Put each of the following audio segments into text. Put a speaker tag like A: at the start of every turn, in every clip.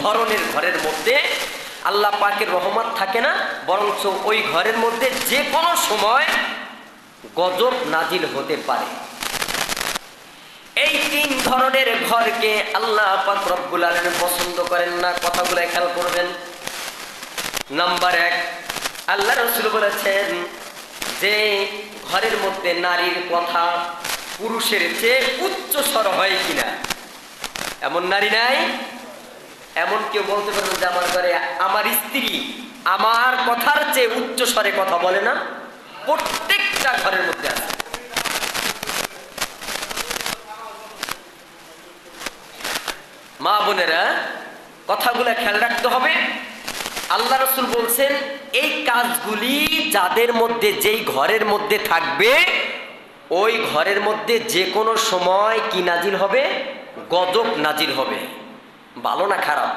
A: ধরনের ঘরের মধ্যে আল্লাহ পাকের রহমত থাকে না, বরঞ্চ ওই ঘরের মধ্যে যে কোনো সময় গজব নাজিল হতে পারে। এই 3 ধরনের ঘরকে আল্লাহ পাক রব্বুল আলামিন পছন্দ করেন না। কথাগুলো খেয়াল করবেন। নাম্বার 1, আল্লাহ রাসূল বলেছেন যে ঘরের মধ্যে নারীর কথা পুরুষের চেয়ে উচ্চ স্বর হয় কিনা। এমন নারী নাই? এমন কেউ বলতে পারবেন যে আমার ঘরে আমার স্ত্রী আমার কথার চেয়ে উচ্চ স্বরে কথা বলে না? প্রত্যেকটা ঘরের মধ্যে আছে। মা বোনেরা, কথাগুলো খেয়াল রাখতে হবে। আল্লাহ রাসূল বলছেন এই কাজগুলি যাদের মধ্যে, যেই ঘরের মধ্যে থাকবে, ওই ঘরের মধ্যে যে কোনো সময় কি নাজিল হবে? গজব নাজিল হবে। ভালো না খারাপ?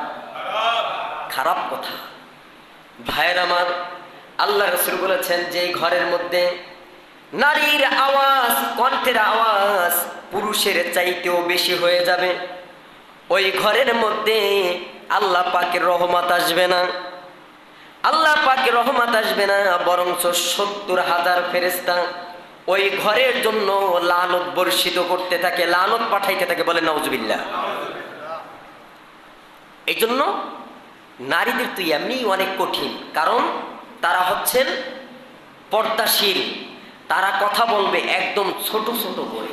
A: খারাপ কথা। ভাইয়ের আমার, আল্লাহ রাসূল বলেছেন যে ঘরের মধ্যে নারীর আওয়াজ, কণ্ঠের আওয়াজ পুরুষের চাইতেও বেশি হয়ে যাবে, ওই ঘরের মধ্যে আল্লাহ পাকের রহমত আসবে না। আল্লাহ পাকের রহমত আসবে না, বরঞ্চ 70,000 ফেরেশতা ওই ঘরের জন্য লানত বর্ষিত করতে থাকে, লানত পাঠাইতে থাকে। বলে নাউজুবিল্লাহ। এই জন্য নারীদের তো এমনি অনেক কঠিন, কারণ তারা হচ্ছেন পর্দাশীল। তারা কথা বলবে একদম ছোট ছোট করে।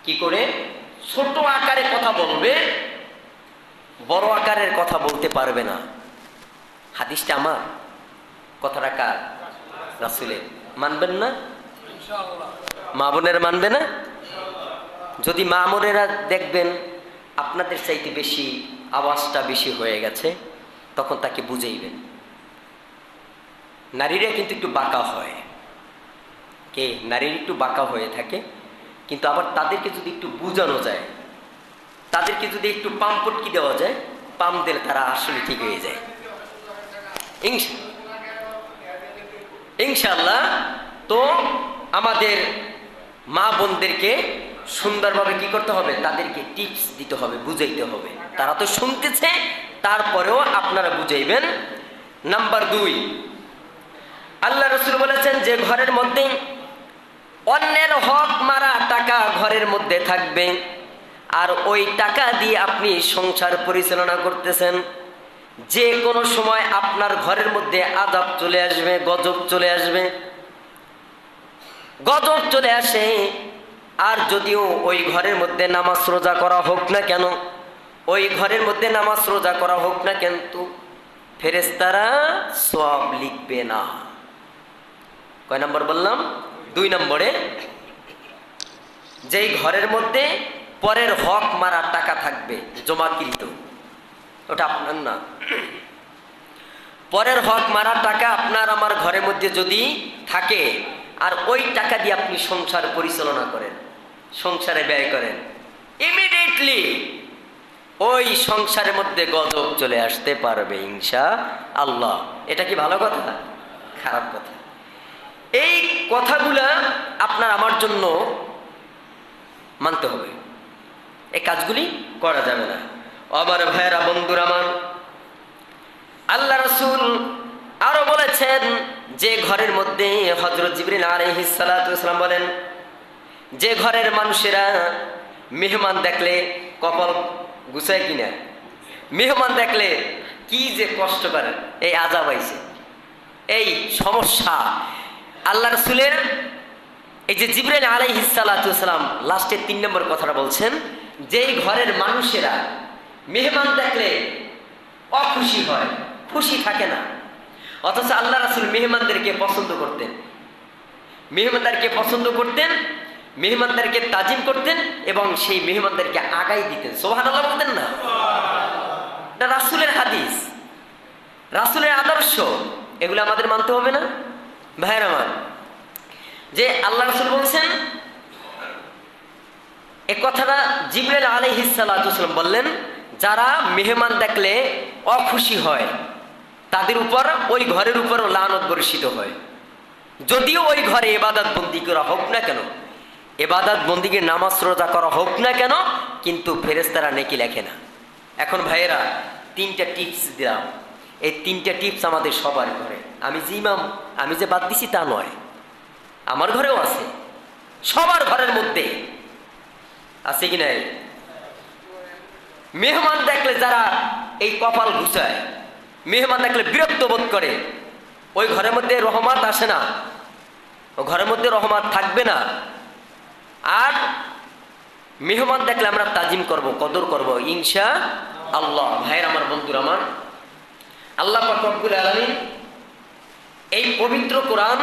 A: কি করে? ছোট আকারে কথা বলবে, বড় আকারের কথা বলতে পারবে না। হাদিসটা আমার, কথাটা কার? রাসূলের। মানবেন না? মা বোনেরা মানবে না? যদি মা বোনেরা দেখবেন আপনাদের চাইতে বেশি আওয়াজটা বেশি হয়ে গেছে, তখন তাকে বুঝাইবেন। নারীরা কিন্তু একটু বাঁকা হয়। কে? নারীরা একটু বাঁকা হয়ে থাকে, কিন্তু আবার তাদেরকে যদি একটু বুঝানো যায়, তাদেরকে যদি একটু পাম্পটকি দেওয়া যায়, পাম দিলে তারা আসলে ঠিক হয়ে যায় ইনশাআল্লাহ। তো আমাদের মা বোনদেরকে সুন্দরভাবে কি করতে হবে? তাদেরকে টিপস দিতে হবে, বুঝাইতে হবে। তারা তো শুনতেছে, তারপরেও আপনারা বুঝাইবেন। নাম্বার 2, আল্লাহ রাসূল বলেছেন যে ঘরের মধ্যে অন্যের হক মারা টাকা ঘরের মধ্যে থাকবে, আর ওই টাকা দিয়ে আপনি সংসার পরিচালনা করতেছেন, যে কোনো সময় আপনার ঘরের মধ্যে আযাব চলে আসবে, গজব চলে আসবে। গজব চলে আসে। আর যদিও ওই ঘরের মধ্যে নামাজ রোজা করা হোক না কেন, ওই ঘরের মধ্যে নামাজ রোজা করা হোক না, কিন্তু ফেরেশতারা সওয়াব লিখবে না। কয় নম্বর বললাম? 2 নম্বরে, যেই ঘরের মধ্যে পরের হক মারা টাকা থাকবে জমাকৃত, ওটা আপনার না। পরের হক মারা টাকা আপনার আমার ঘরের মধ্যে যদি থাকে, আর ওই টাকা দিয়ে আপনি সংসার পরিচালনা করেন, সংসারে ব্যয় করেন, ইমিডিয়েটলি ওই সংসারের মধ্যে গজব চলে আসতে পারবে ইনশাআল্লাহ। এটা কি ভালো কথা? খারাপ কথা। এই কথাগুলা আপনার আমার জন্য মানতে হবে। এই কাজগুলি করা যাবে না। আমার ভাইয়েরা, বন্ধুরা আমার, আল্লাহ রাসূল আরো বলেছেন যে ঘরের মধ্যে, হযরত জিবরিল আলাইহিস সালাতু ওয়াস সালাম বলেন, যে ঘরের মানুষেরা মেহমান দেখলে কপাল গুছায় কিনা, মেহমান দেখলে কি যে কষ্ট করে, এই আযাব আইছে, এই সমস্যা। আল্লাহ রাসূলের এই যে জিবরিল আলাইহিস সালাতু ওয়াস সালাম লাস্টে 3 নম্বর কথাটা বলছেন, যেই ঘরের মানুষেরা মেহমান দেখলে অখুশি হয়, খুশি থাকে না, অথচ আল্লাহ রাসূল মেহমানদেরকে পছন্দ করতেন, মেহমানদেরকে পছন্দ করতেন, মেহমানদেরকে তাজিম করতেন, এবং সেই মেহমানদেরকে আগাই দিতেন। সুবহানাল্লাহ বলতেন না? এটা রাসূলের হাদিস, রাসূলের আদর্শ। এগুলো আমাদের মানতে হবে না ভাইয়ের আমার? যে আল্লাহ রাসূল বলছেন, এই কথাটা জিবরিল আলাইহিস সালাতু ওয়াস সালাম বললেন, যারা মেহমান দেখলে অখুশি হয়, তাদের উপর, ওই ঘরের উপরও লানত বর্ষিত হয়। যদিও ওই ঘরে ইবাদত বন্দি করা হোক না কেন, ইবাদত বন্দিকে নামাজ রোজা করা হোক না কেন, কিন্তু ফেরেশতারা নেকি লেখে না। এখন ভাইয়েরা, 3টা টিপস দিলাম। এই 3টা টিপস আমাদের সবার ঘরে। আমি যে ইমাম, আমি যে বাদ দিছি তা নয়, আমার ঘরেও আছে, সবার ঘরের মধ্যে আছে কি নাই? মেহমান দেখলে যারা এই কপাল ঘুচায়, মেহমান দেখলে বিরক্ত বোধ করে, ওই ঘরের মধ্যে রহমত আসে না, ও ঘরের মধ্যে রহমত থাকবে না। আর মেহমান দেখলে আমরা তাজিম করব, কদর করব ইনশাআল্লাহ। ভাইয়ের আমার, বন্ধুর আমার, আল্লাহ পাক রব্বুল আলামিন এই পবিত্র কোরআন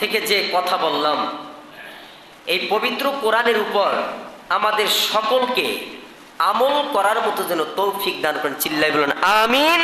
A: থেকে যে কথা বললাম, এই পবিত্র কোরআনের উপর আমাদের সকলকে আমল করার মতো যেন তৌফিক দান করেন। চিল্লায় বলেন আমিন।